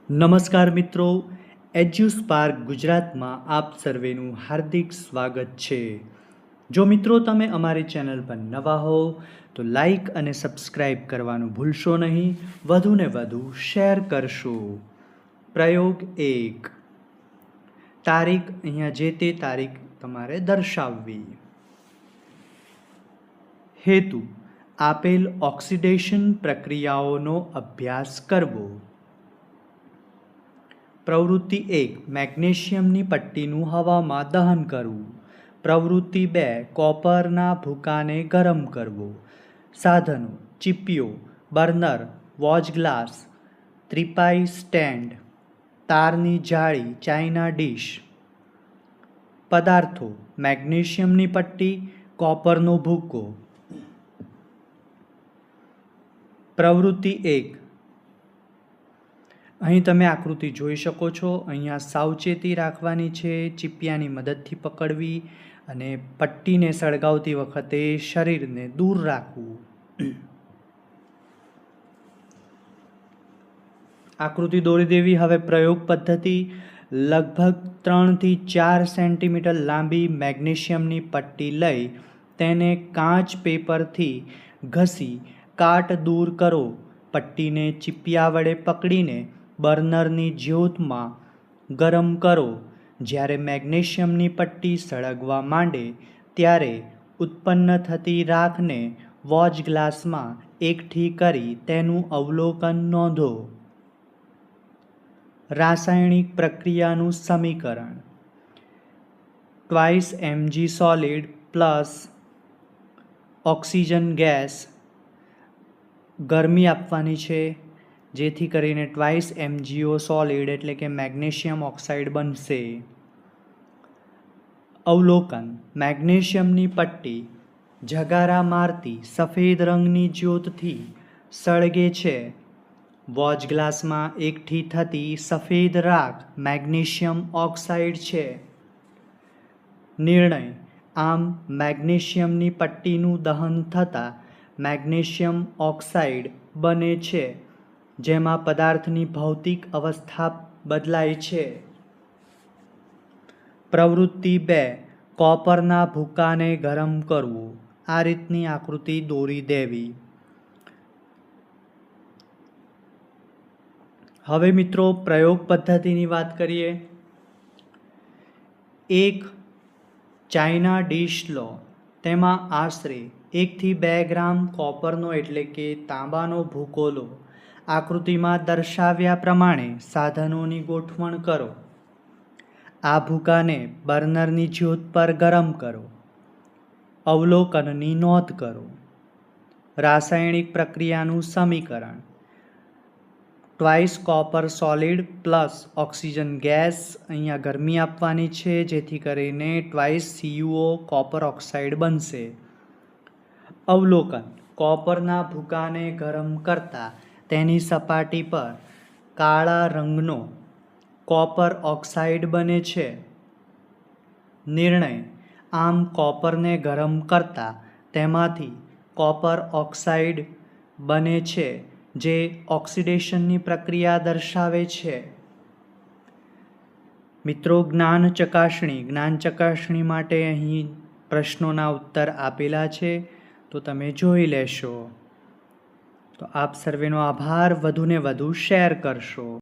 નમસ્કાર મિત્રો, એજ્યુસ્પાર્ક ગુજરાતમાં આપ સર્વેનું હાર્દિક સ્વાગત છે. જો મિત્રો તમે અમારી ચેનલ પર નવા હો તો લાઈક અને સબસ્ક્રાઈબ કરવાનું ભૂલશો નહીં, વધુને વધુ શેર કરશો. પ્રયોગ 1. તારીખ અહીંયા જે તે તારીખ તમારે દર્શાવવી. હેતુ: આપેલ ઓક્સિડેશન પ્રક્રિયાઓનો અભ્યાસ કરવો. પ્રવૃત્તિ 1. મેગ્નેશિયમની પટ્ટીનું હવામાં દહન કરવું. પ્રવૃત્તિ 2. કોપરના ભૂકાને ગરમ કરવો. સાધનો: ચીપીઓ, બર્નર, વોચ-ગ્લાસ, ત્રિપાઈ સ્ટેન્ડ, તારની જાળી, ચાઇના ડીશ. પદાર્થો: મેગ્નેશિયમની પટ્ટી, કોપરનો ભૂકો. પ્રવૃત્તિ 1. અહીં તમે આકૃતિ જોઈ શકો છો. અહીંયા સાવચેતી રાખવાની છે, ચીપિયાની મદદથી પકડવી અને પટ્ટીને સળગાવતી વખતે શરીરને દૂર રાખવું. આકૃતિ દોરી દેવી. હવે પ્રયોગ પદ્ધતિ: લગભગ 3 થી 4 સેન્ટીમીટર લાંબી મેગ્નેશિયમની પટ્ટી લઈ તેને કાચ પેપરથી ઘસી કાટ દૂર કરો. પટ્ટીને ચીપિયા વડે પકડીને બર્નરની જ્યોતમાં ગરમ કરો. જ્યારે મેગ્નેશિયમની પટ્ટી સળગવા માંડે ત્યારે ઉત્પન્ન થતી રાખને વોચ ગ્લાસમાં એકઠી કરી તેનું અવલોકન નોંધો. રાસાયણિક પ્રક્રિયાનું સમીકરણ: 2mg solid plus oxygen gas. ગરમી આપવાની છે જેથી કરીને 2mgO સોલિડ એટલે કે મેગ્નેશિયમ ઓક્સાઇડ બનશે. અવલોકન: મેગ્નેશિયમની પટ્ટી જગારા મારતી સફેદ રંગની જ્યોતથી સળગે છે. વોચ ગ્લાસમાં એકઠી થતી સફેદ રાખ મેગ્નેશિયમ ઓક્સાઇડ છે. નિર્ણય: આમ મેગ્નેશિયમની પટ્ટીનું દહન થતાં મેગ્નેશિયમ ઓક્સાઇડ બને છે, જેમાં પદાર્થની ભૌતિક અવસ્થા બદલાય છે. પ્રવૃત્તિ 2. કોપરના ભૂકાને ગરમ કરવું. આ રીતની આકૃતિ દોરી દેવી. હવે મિત્રો પ્રયોગ પદ્ધતિની વાત કરીએ. એક ચાઇના ડીશ લો. તેમાં આશરે 1 થી 2 ગ્રામ કોપરનો એટલે કે તાંબાનો ભૂકો લો. આકૃતિમાં દર્શાવ્યા પ્રમાણે સાધનોની ગોઠવણ કરો. આ ભૂકાને બર્નરની જ્યોત પર ગરમ કરો. અવલોકનની નોંધ કરો. રાસાયણિક પ્રક્રિયાનું સમીકરણ: 2 copper solid plus oxygen gas. અહીંયા ગરમી આપવાની છે જેથી કરીને 2 CuO કોપર ઓક્સાઇડ બનશે. અવલોકન: કોપરના ભૂકાને ગરમ કરતા તેની સપાટી પર કાળા રંગનો કોપર ઓક્સાઇડ બને છે. નિર્ણય: આમ કોપરને ગરમ કરતા તેમાંથી કોપર ઓક્સાઇડ બને છે, જે ઓક્સિડેશનની પ્રક્રિયા દર્શાવે છે. મિત્રો જ્ઞાન ચકાસણી માટે અહીં પ્રશ્નોના ઉત્તર આપેલા છે, તો તમે જોઈ લેશો. તો આપ સર્વેનો આભાર. વધુને વધુ શેર કરશો.